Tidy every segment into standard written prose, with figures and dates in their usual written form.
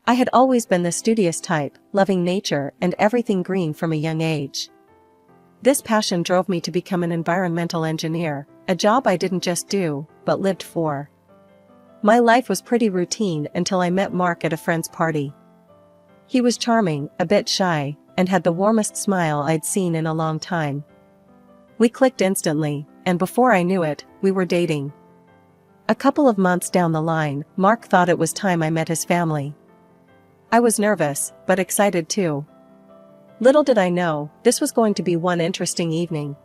I had always been the studious type, loving nature and everything green from a young age. This passion drove me to become an environmental engineer, a job I didn't just do, but lived for. My life was pretty routine until I met Mark at a friend's party. He was charming, a bit shy, and had the warmest smile I'd seen in a long time. We clicked instantly, and before I knew it, we were dating. A couple of months down the line, Mark thought it was time I met his family. I was nervous, but excited too. Little did I know, this was going to be one interesting evening.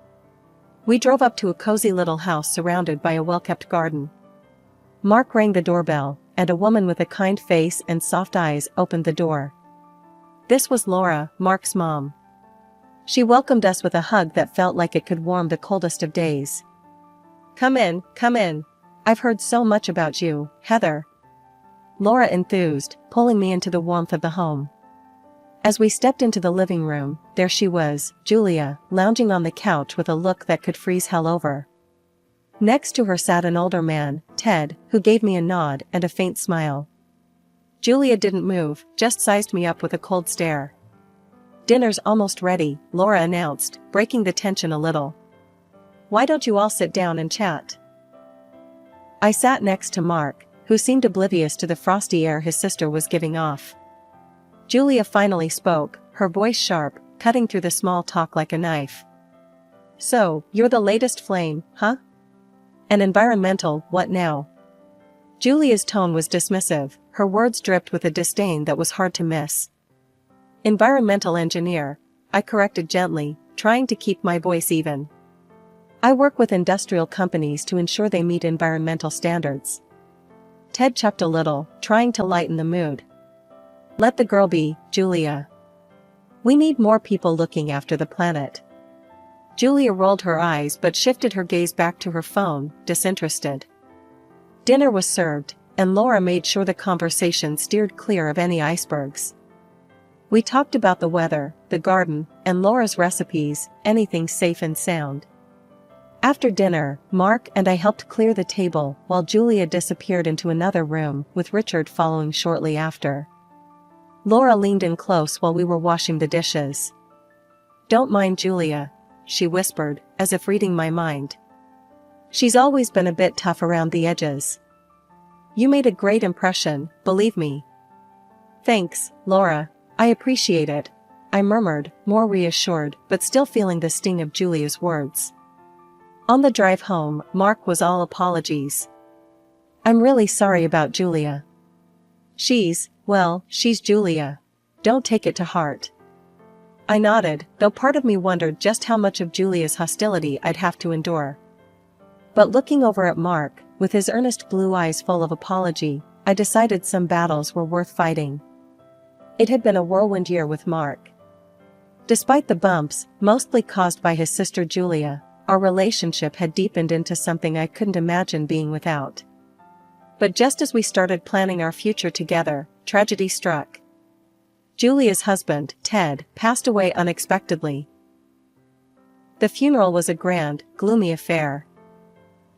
We drove up to a cozy little house surrounded by a well-kept garden. Mark rang the doorbell, and a woman with a kind face and soft eyes opened the door. This was Laura, Mark's mom. She welcomed us with a hug that felt like it could warm the coldest of days. Come in, come in. I've heard so much about you, Heather. Laura enthused, pulling me into the warmth of the home. As we stepped into the living room, there she was, Julia, lounging on the couch with a look that could freeze hell over. Next to her sat an older man, Ted, who gave me a nod and a faint smile. Julia didn't move, just sized me up with a cold stare. Dinner's almost ready, Laura announced, breaking the tension a little. Why don't you all sit down and chat? I sat next to Mark, who seemed oblivious to the frosty air his sister was giving off. Julia finally spoke, her voice sharp, cutting through the small talk like a knife. So, you're the latest flame, huh? An environmental, what now? Julia's tone was dismissive, her words dripped with a disdain that was hard to miss. Environmental engineer, I corrected gently, trying to keep my voice even. I work with industrial companies to ensure they meet environmental standards. Ted chuckled a little, trying to lighten the mood. Let the girl be, Julia. We need more people looking after the planet. Julia rolled her eyes but shifted her gaze back to her phone, disinterested. Dinner was served, and Laura made sure the conversation steered clear of any icebergs. We talked about the weather, the garden, and Laura's recipes, anything safe and sound. After dinner, Mark and I helped clear the table while Julia disappeared into another room, with Richard following shortly after. Laura leaned in close while we were washing the dishes. Don't mind Julia, she whispered, as if reading my mind. She's always been a bit tough around the edges. You made a great impression, believe me. Thanks, Laura, I appreciate it, I murmured, more reassured but still feeling the sting of Julia's words. On the drive home, Mark was all apologies. I'm really sorry about Julia. She's Julia. Don't take it to heart. I nodded, though part of me wondered just how much of Julia's hostility I'd have to endure. But looking over at Mark, with his earnest blue eyes full of apology, I decided some battles were worth fighting. It had been a whirlwind year with Mark. Despite the bumps, mostly caused by his sister Julia, our relationship had deepened into something I couldn't imagine being without. But just as we started planning our future together, tragedy struck. Julia's husband, Ted, passed away unexpectedly. The funeral was a grand, gloomy affair.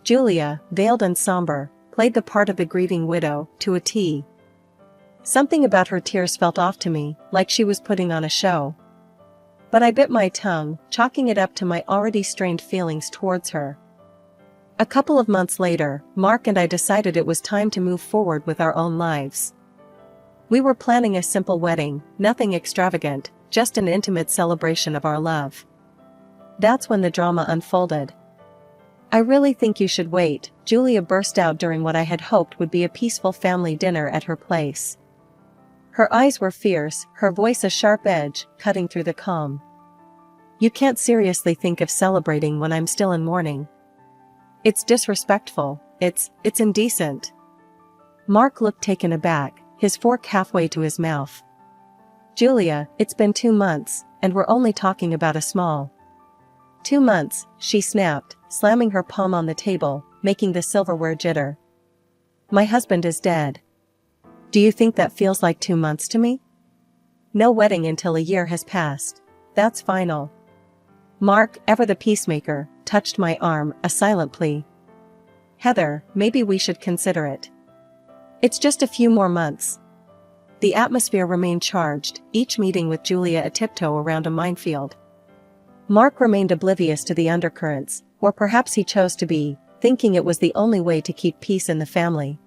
Julia, veiled and somber, played the part of the grieving widow, to a T. Something about her tears felt off to me, like she was putting on a show. But I bit my tongue, chalking it up to my already strained feelings towards her. A couple of months later, Mark and I decided it was time to move forward with our own lives. We were planning a simple wedding, nothing extravagant, just an intimate celebration of our love. That's when the drama unfolded. I really think you should wait, Julia burst out during what I had hoped would be a peaceful family dinner at her place. Her eyes were fierce, her voice a sharp edge, cutting through the calm. You can't seriously think of celebrating when I'm still in mourning. It's disrespectful, it's indecent. Mark looked taken aback, his fork halfway to his mouth. Julia, it's been 2 months, and we're only talking about a small. 2 months, she snapped, slamming her palm on the table, making the silverware jitter. My husband is dead. Do you think that feels like 2 months to me? No wedding until a year has passed. That's final. Mark, ever the peacemaker, touched my arm, a silent plea. Heather, maybe we should consider it. It's just a few more months. The atmosphere remained charged, each meeting with Julia a tiptoe around a minefield. Mark remained oblivious to the undercurrents, or perhaps he chose to be, thinking it was the only way to keep peace in the family.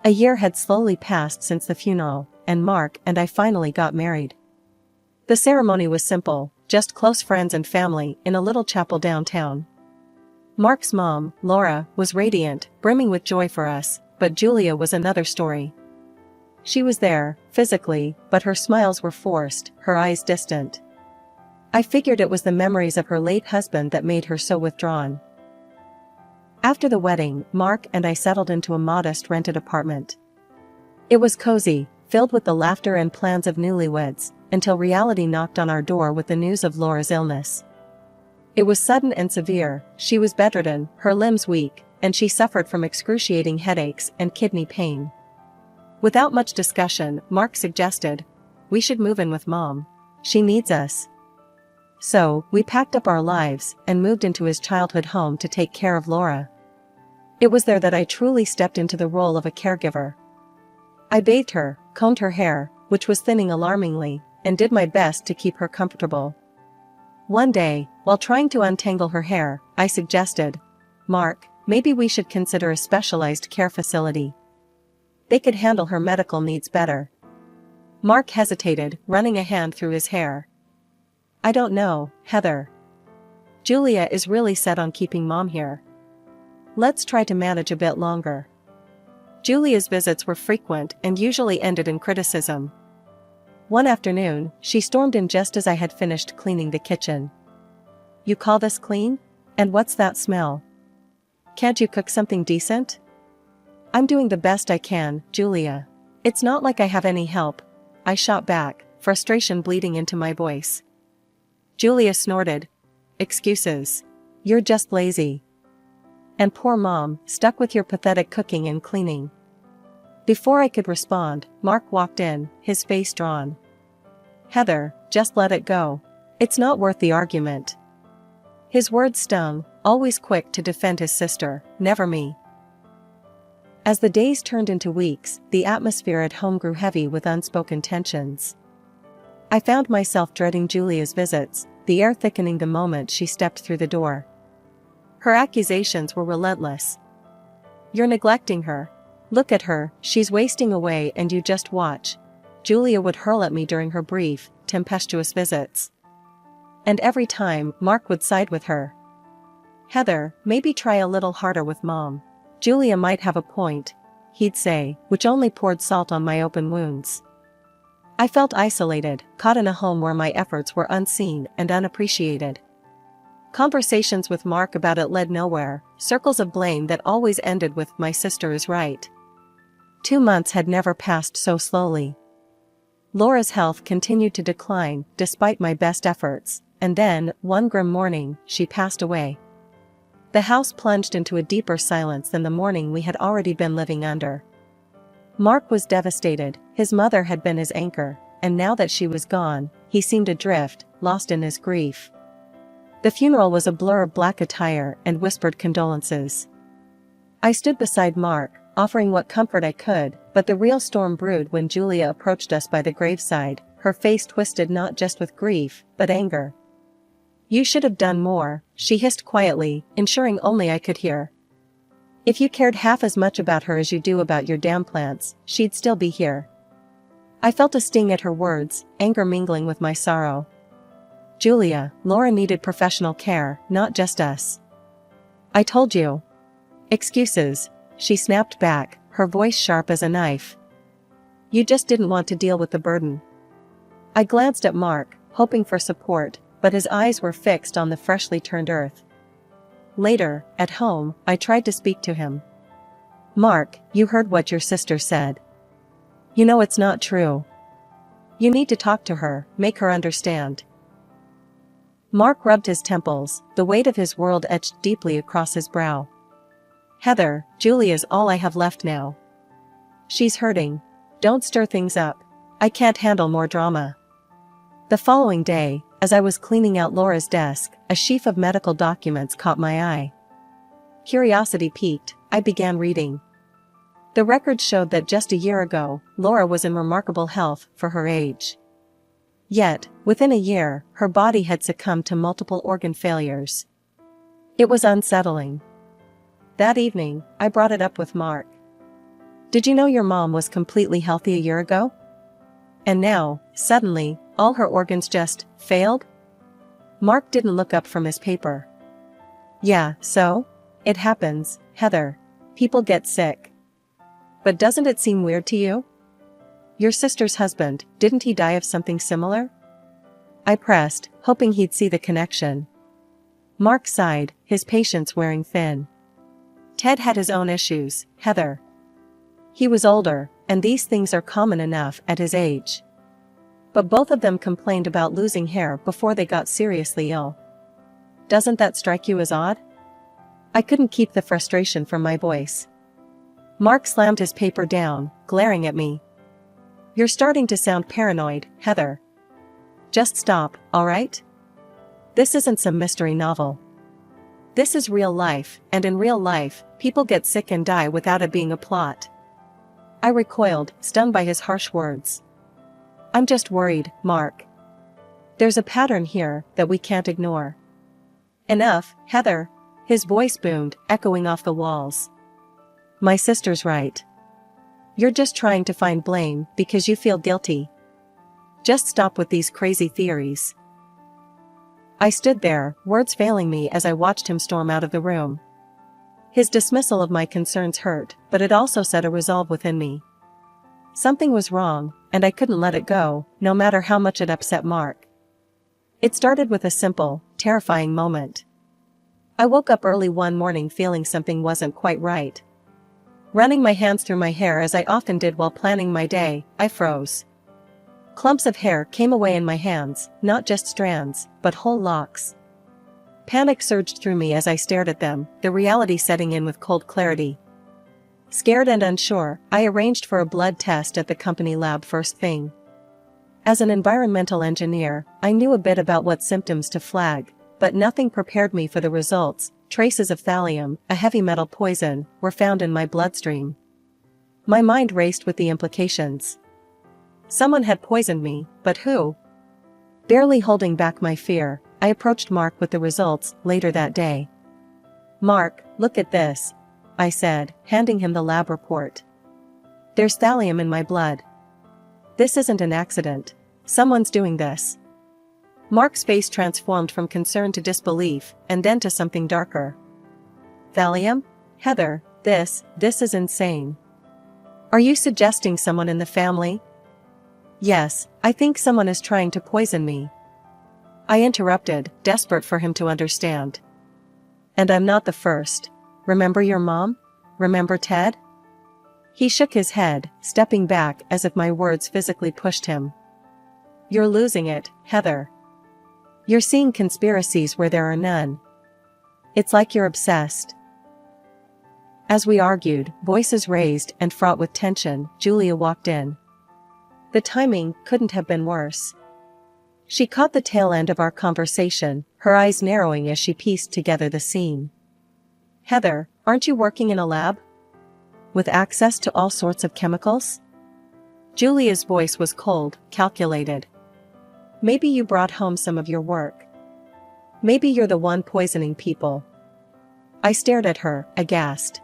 A year had slowly passed since the funeral, and Mark and I finally got married. The ceremony was simple, just close friends and family in a little chapel downtown. Mark's mom, Laura, was radiant, brimming with joy for us, but Julia was another story. She was there, physically, but her smiles were forced, her eyes distant. I figured it was the memories of her late husband that made her so withdrawn. After the wedding, Mark and I settled into a modest rented apartment. It was cozy, filled with the laughter and plans of newlyweds, until reality knocked on our door with the news of Laura's illness. It was sudden and severe. She was bedridden, her limbs weak, and she suffered from excruciating headaches and kidney pain. Without much discussion, Mark suggested, "We should move in with Mom. She needs us." So, we packed up our lives and moved into his childhood home to take care of Laura. It was there that I truly stepped into the role of a caregiver. I bathed her, combed her hair, which was thinning alarmingly, and did my best to keep her comfortable. One day, while trying to untangle her hair, I suggested, "Mark, maybe we should consider a specialized care facility. They could handle her medical needs better." Mark hesitated, running a hand through his hair. "I don't know, Heather. Julia is really set on keeping Mom here. Let's try to manage a bit longer." Julia's visits were frequent and usually ended in criticism. One afternoon, she stormed in just as I had finished cleaning the kitchen. "You call this clean? And what's that smell? Can't you cook something decent?" "I'm doing the best I can, Julia. It's not like I have any help," I shot back, frustration bleeding into my voice. Julia snorted. "Excuses. You're just lazy. And poor Mom, stuck with your pathetic cooking and cleaning." Before I could respond, Mark walked in, his face drawn. "Heather, just let it go. It's not worth the argument." His words stung, always quick to defend his sister, never me. As the days turned into weeks, the atmosphere at home grew heavy with unspoken tensions. I found myself dreading Julia's visits, the air thickening the moment she stepped through the door. Her accusations were relentless. "You're neglecting her. Look at her, she's wasting away and you just watch," Julia would hurl at me during her brief, tempestuous visits. And every time, Mark would side with her. "Heather, maybe try a little harder with Mom. Julia might have a point," he'd say, which only poured salt on my open wounds. I felt isolated, caught in a home where my efforts were unseen and unappreciated. Conversations with Mark about it led nowhere, circles of blame that always ended with "my sister is right." 2 months had never passed so slowly. Laura's health continued to decline, despite my best efforts, and then, one grim morning, she passed away. The house plunged into a deeper silence than the morning we had already been living under. Mark was devastated, his mother had been his anchor, and now that she was gone, he seemed adrift, lost in his grief. The funeral was a blur of black attire and whispered condolences. I stood beside Mark, offering what comfort I could, but the real storm brewed when Julia approached us by the graveside, her face twisted not just with grief, but anger. "You should have done more," she hissed quietly, ensuring only I could hear. "If you cared half as much about her as you do about your damn plants, she'd still be here." I felt a sting at her words, anger mingling with my sorrow. "Julia, Laura needed professional care, not just us. I told you." "Excuses," she snapped back, her voice sharp as a knife. "You just didn't want to deal with the burden." I glanced at Mark, hoping for support, but his eyes were fixed on the freshly turned earth. Later, at home, I tried to speak to him. "Mark, you heard what your sister said. You know it's not true. You need to talk to her, make her understand." Mark rubbed his temples, the weight of his world etched deeply across his brow. "Heather, Julia's all I have left now. She's hurting. Don't stir things up. I can't handle more drama." The following day, as I was cleaning out Laura's desk, a sheaf of medical documents caught my eye. Curiosity piqued, I began reading. The record showed that just a year ago, Laura was in remarkable health for her age. Yet, within a year, her body had succumbed to multiple organ failures. It was unsettling. That evening, I brought it up with Mark. "Did you know your mom was completely healthy a year ago? And now, suddenly, all her organs just failed?" Mark didn't look up from his paper. "Yeah, so? It happens, Heather. People get sick. But doesn't it seem weird to you? Your sister's husband, didn't he die of something similar?" I pressed, hoping he'd see the connection. Mark sighed, his patience wearing thin. "Ted had his own issues, Heather. He was older, and these things are common enough at his age. But both of them complained about losing hair before they got seriously ill. Doesn't that strike you as odd?" I couldn't keep the frustration from my voice. Mark slammed his paper down, glaring at me. "You're starting to sound paranoid, Heather. Just stop, all right? This isn't some mystery novel. This is real life, and in real life, people get sick and die without it being a plot." I recoiled, stung by his harsh words. "I'm just worried, Mark. There's a pattern here that we can't ignore." "Enough, Heather," his voice boomed, echoing off the walls. "My sister's right. You're just trying to find blame because you feel guilty. Just stop with these crazy theories." I stood there, words failing me as I watched him storm out of the room. His dismissal of my concerns hurt, but it also set a resolve within me. Something was wrong, and I couldn't let it go, no matter how much it upset Mark. It started with a simple, terrifying moment. I woke up early one morning feeling something wasn't quite right. Running my hands through my hair as I often did while planning my day, I froze. Clumps of hair came away in my hands, not just strands, but whole locks. Panic surged through me as I stared at them, the reality setting in with cold clarity. Scared and unsure, I arranged for a blood test at the company lab first thing. As an environmental engineer, I knew a bit about what symptoms to flag, but nothing prepared me for the results. Traces of thallium, a heavy metal poison, were found in my bloodstream. My mind raced with the implications. Someone had poisoned me, but who? Barely holding back my fear, I approached Mark with the results later that day. "Mark, look at this," I said, handing him the lab report. "There's thallium in my blood. This isn't an accident. Someone's doing this." Mark's face transformed from concern to disbelief, and then to something darker. "Thallium? Heather, this is insane. Are you suggesting someone in the family?" "Yes, I think someone is trying to poison me," I interrupted, desperate for him to understand. "And I'm not the first. Remember your mom? Remember Ted?" He shook his head, stepping back as if my words physically pushed him. "You're losing it, Heather. You're seeing conspiracies where there are none. It's like you're obsessed." As we argued, voices raised and fraught with tension, Julia walked in. The timing couldn't have been worse. She caught the tail end of our conversation, her eyes narrowing as she pieced together the scene. "Heather, aren't you working in a lab? With access to all sorts of chemicals?" Julia's voice was cold, calculated. "Maybe you brought home some of your work. Maybe you're the one poisoning people." I stared at her, aghast.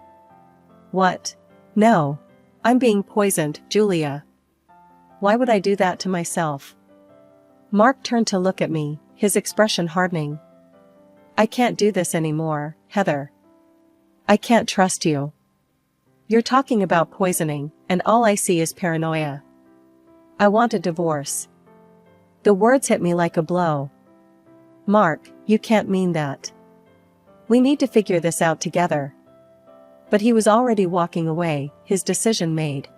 "What? No. I'm being poisoned, Julia. Why would I do that to myself?" Mark turned to look at me, his expression hardening. "I can't do this anymore, Heather. I can't trust you. You're talking about poisoning, and all I see is paranoia. I want a divorce." The words hit me like a blow. "Mark, you can't mean that. We need to figure this out together." But he was already walking away, his decision made.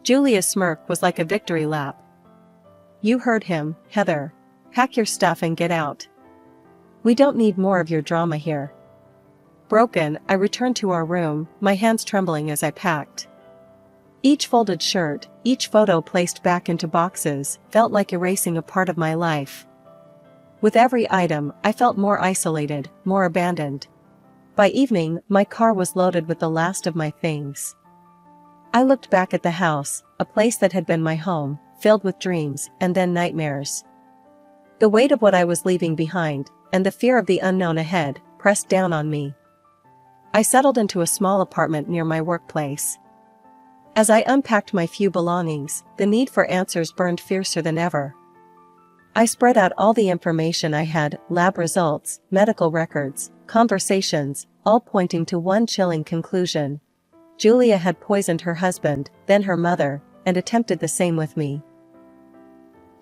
Julia's smirk was like a victory lap. "You heard him, Heather. Pack your stuff and get out. We don't need more of your drama here." Broken, I returned to our room, my hands trembling as I packed. Each folded shirt, each photo placed back into boxes, felt like erasing a part of my life. With every item, I felt more isolated, more abandoned. By evening, my car was loaded with the last of my things. I looked back at the house, a place that had been my home, filled with dreams and then nightmares. The weight of what I was leaving behind, and the fear of the unknown ahead, pressed down on me. I settled into a small apartment near my workplace. As I unpacked my few belongings, the need for answers burned fiercer than ever. I spread out all the information I had, lab results, medical records, conversations, all pointing to one chilling conclusion. Julia had poisoned her husband, then her mother, and attempted the same with me.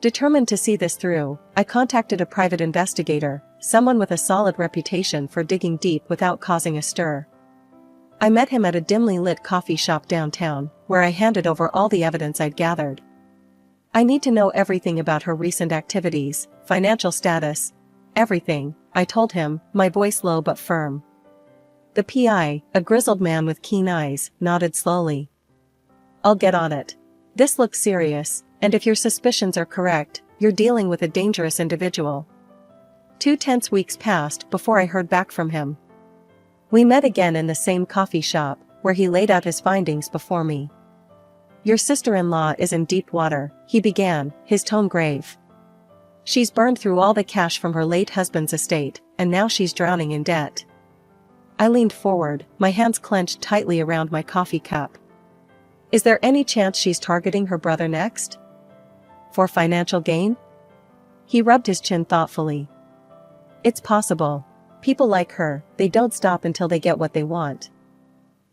Determined to see this through, I contacted a private investigator, someone with a solid reputation for digging deep without causing a stir. I met him at a dimly lit coffee shop downtown, where I handed over all the evidence I'd gathered. I need to know everything about her recent activities, financial status, everything, I told him, my voice low but firm. The PI, a grizzled man with keen eyes, nodded slowly. I'll get on it. This looks serious, and if your suspicions are correct, you're dealing with a dangerous individual. 2 tense weeks passed before I heard back from him. We met again in the same coffee shop, where he laid out his findings before me. Your sister-in-law is in deep water, he began, his tone grave. She's burned through all the cash from her late husband's estate, and now she's drowning in debt. I leaned forward, my hands clenched tightly around my coffee cup. Is there any chance she's targeting her brother next? For financial gain? He rubbed his chin thoughtfully. It's possible. People like her, they don't stop until they get what they want.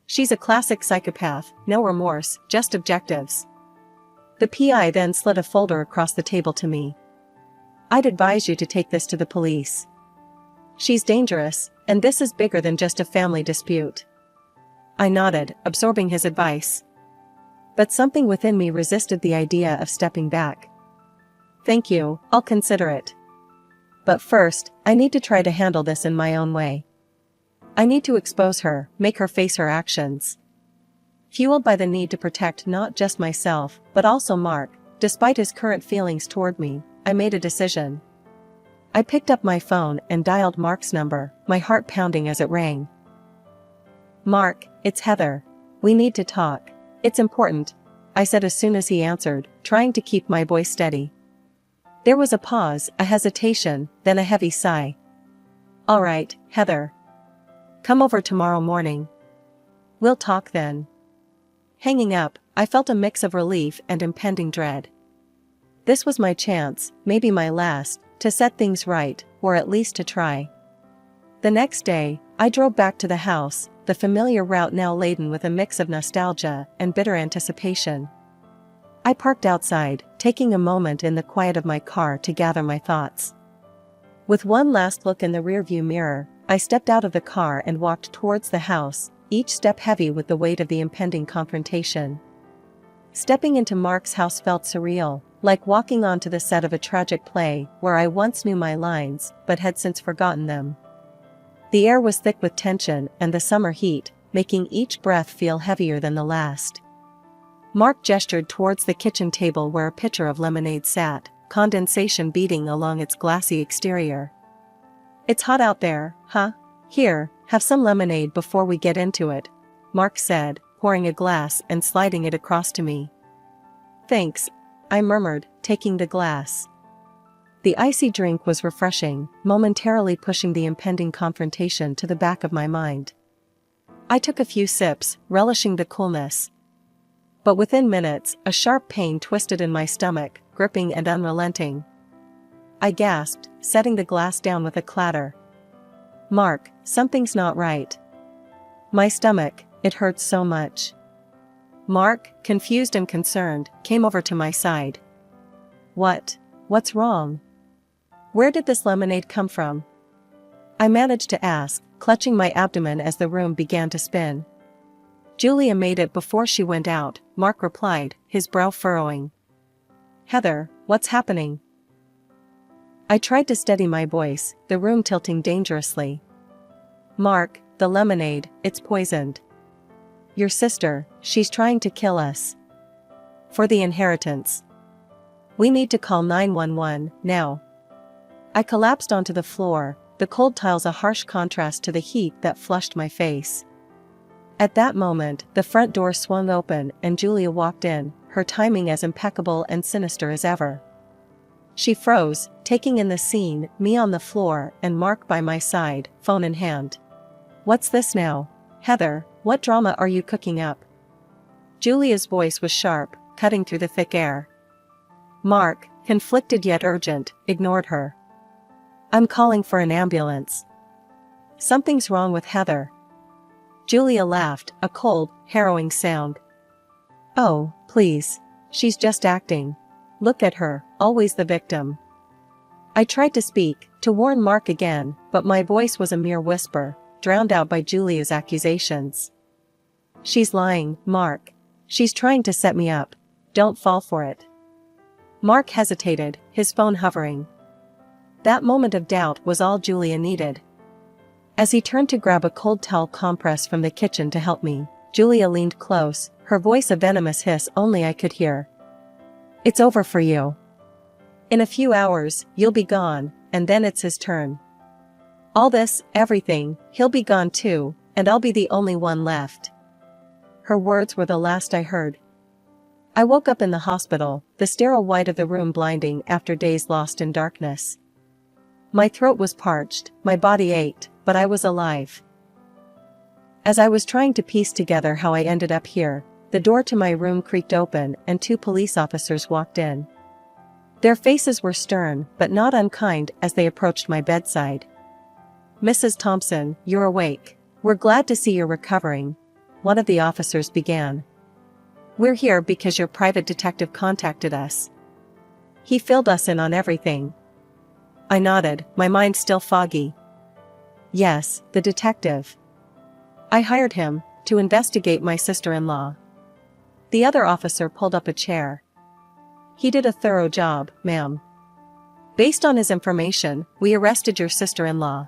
She's a classic psychopath, no remorse, just objectives. The PI then slid a folder across the table to me. I'd advise you to take this to the police. She's dangerous, and this is bigger than just a family dispute. I nodded, absorbing his advice. But something within me resisted the idea of stepping back. Thank you, I'll consider it. But first, I need to try to handle this in my own way. I need to expose her, make her face her actions. Fueled by the need to protect not just myself, but also Mark, despite his current feelings toward me, I made a decision. I picked up my phone and dialed Mark's number, my heart pounding as it rang. Mark, it's Heather. We need to talk. It's important, I said as soon as he answered, trying to keep my voice steady. There was a pause, a hesitation, then a heavy sigh. All right, Heather. Come over tomorrow morning. We'll talk then. Hanging up, I felt a mix of relief and impending dread. This was my chance, maybe my last, to set things right, or at least to try. The next day, I drove back to the house, the familiar route now laden with a mix of nostalgia and bitter anticipation. I parked outside, taking a moment in the quiet of my car to gather my thoughts. With one last look in the rearview mirror, I stepped out of the car and walked towards the house, each step heavy with the weight of the impending confrontation. Stepping into Mark's house felt surreal, like walking onto the set of a tragic play where I once knew my lines but had since forgotten them. The air was thick with tension and the summer heat, making each breath feel heavier than the last. Mark gestured towards the kitchen table where a pitcher of lemonade sat, condensation beating along its glassy exterior. It's hot out there, huh? Here, have some lemonade before we get into it, Mark said, pouring a glass and sliding it across to me. Thanks, I murmured, taking the glass. The icy drink was refreshing, momentarily pushing the impending confrontation to the back of my mind. I took a few sips, relishing the coolness. But within minutes, a sharp pain twisted in my stomach, gripping and unrelenting. I gasped, setting the glass down with a clatter. Mark, something's not right. My stomach, it hurts so much. Mark, confused and concerned, came over to my side. What's wrong? Where did this lemonade come from? I managed to ask, clutching my abdomen as the room began to spin. Julia made it before she went out, Mark replied, his brow furrowing. Heather, what's happening? I tried to steady my voice, the room tilting dangerously. Mark, the lemonade, it's poisoned. Your sister, she's trying to kill us. For the inheritance. We need to call 911, now. I collapsed onto the floor, the cold tiles a harsh contrast to the heat that flushed my face. At that moment, the front door swung open and Julia walked in, her timing as impeccable and sinister as ever. She froze, taking in the scene, me on the floor and Mark by my side, phone in hand. "What's this now? Heather, what drama are you cooking up?" Julia's voice was sharp, cutting through the thick air. Mark, conflicted yet urgent, ignored her. "I'm calling for an ambulance." "Something's wrong with Heather." Julia laughed, a cold, harrowing sound. "Oh, please. She's just acting. Look at her, always the victim." I tried to speak, to warn Mark again, but my voice was a mere whisper, drowned out by Julia's accusations. "She's lying, Mark. She's trying to set me up. Don't fall for it." Mark hesitated, his phone hovering. That moment of doubt was all Julia needed. As he turned to grab a cold towel compress from the kitchen to help me, Julia leaned close, her voice a venomous hiss only I could hear. "It's over for you. In a few hours, you'll be gone, and then it's his turn. All this, everything, he'll be gone too, and I'll be the only one left." Her words were the last I heard. I woke up in the hospital, the sterile white of the room blinding after days lost in darkness. My throat was parched, my body ached, but I was alive. As I was trying to piece together how I ended up here, the door to my room creaked open and 2 police officers walked in. Their faces were stern, but not unkind as they approached my bedside. "Mrs. Thompson, you're awake. We're glad to see you're recovering," one of the officers began. "We're here because your private detective contacted us. He filled us in on everything." I nodded, my mind still foggy. "Yes, the detective. I hired him to investigate my sister-in-law." The other officer pulled up a chair. "He did a thorough job, ma'am. Based on his information, we arrested your sister-in-law.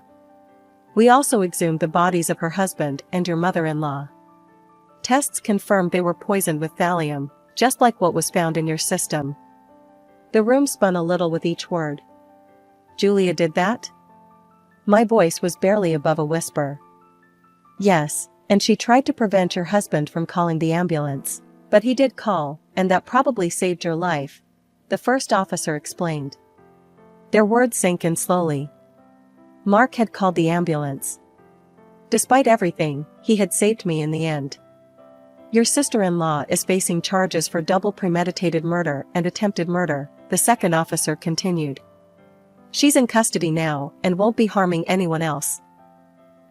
We also exhumed the bodies of her husband and your mother-in-law. Tests confirmed they were poisoned with thallium, just like what was found in your system." The room spun a little with each word. "Julia did that?" My voice was barely above a whisper. "Yes, and she tried to prevent your husband from calling the ambulance. But he did call, and that probably saved your life," the first officer explained. Their words sank in slowly. Mark had called the ambulance. Despite everything, he had saved me in the end. "Your sister-in-law is facing charges for double premeditated murder and attempted murder," the second officer continued. "She's in custody now and won't be harming anyone else."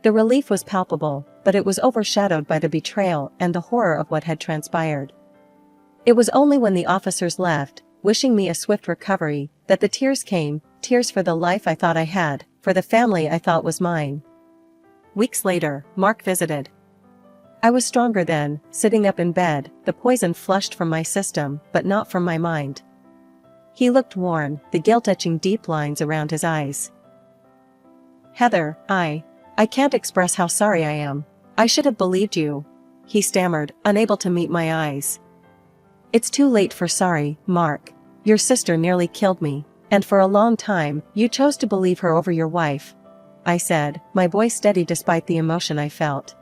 The relief was palpable, but it was overshadowed by the betrayal and the horror of what had transpired. It was only when the officers left, wishing me a swift recovery, that the tears came, tears for the life I thought I had, for the family I thought was mine. Weeks later, Mark visited. I was stronger then, sitting up in bed, the poison flushed from my system, but not from my mind. He looked worn, the guilt etching deep lines around his eyes. "Heather, I can't express how sorry I am. I should have believed you," he stammered, unable to meet my eyes. "It's too late for sorry, Mark. Your sister nearly killed me, and for a long time, you chose to believe her over your wife," I said, my voice steady despite the emotion I felt.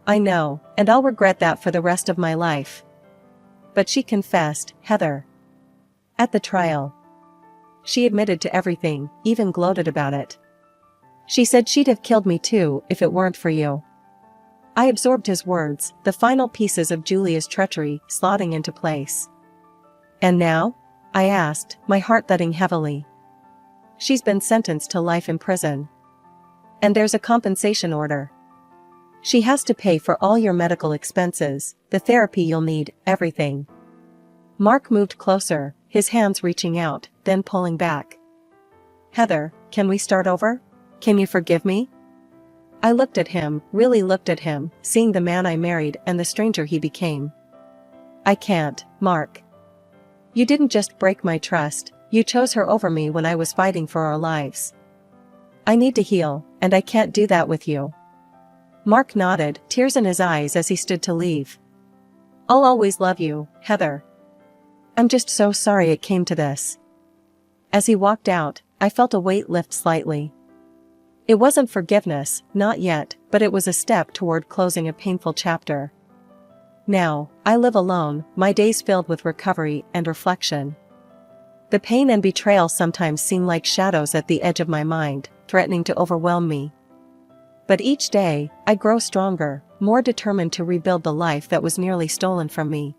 "I know, and I'll regret that for the rest of my life." But she confessed, Heather. At the trial. She admitted to everything, even gloated about it. She said she'd have killed me too if it weren't for you. I absorbed his words, the final pieces of Julia's treachery slotting into place. "And now?" I asked, my heart thudding heavily. "She's been sentenced to life in prison. And there's a compensation order. She has to pay for all your medical expenses, the therapy you'll need, everything." Mark moved closer, his hands reaching out, then pulling back. "Heather, can we start over? Can you forgive me?" I looked at him, really looked at him, seeing the man I married and the stranger he became. "I can't, Mark. You didn't just break my trust, you chose her over me when I was fighting for our lives. I need to heal, and I can't do that with you." Mark nodded, tears in his eyes as he stood to leave. "I'll always love you, Heather. I'm just so sorry it came to this." As he walked out, I felt a weight lift slightly. It wasn't forgiveness, not yet, but it was a step toward closing a painful chapter. Now, I live alone, my days filled with recovery and reflection. The pain and betrayal sometimes seem like shadows at the edge of my mind, threatening to overwhelm me. But each day, I grow stronger, more determined to rebuild the life that was nearly stolen from me.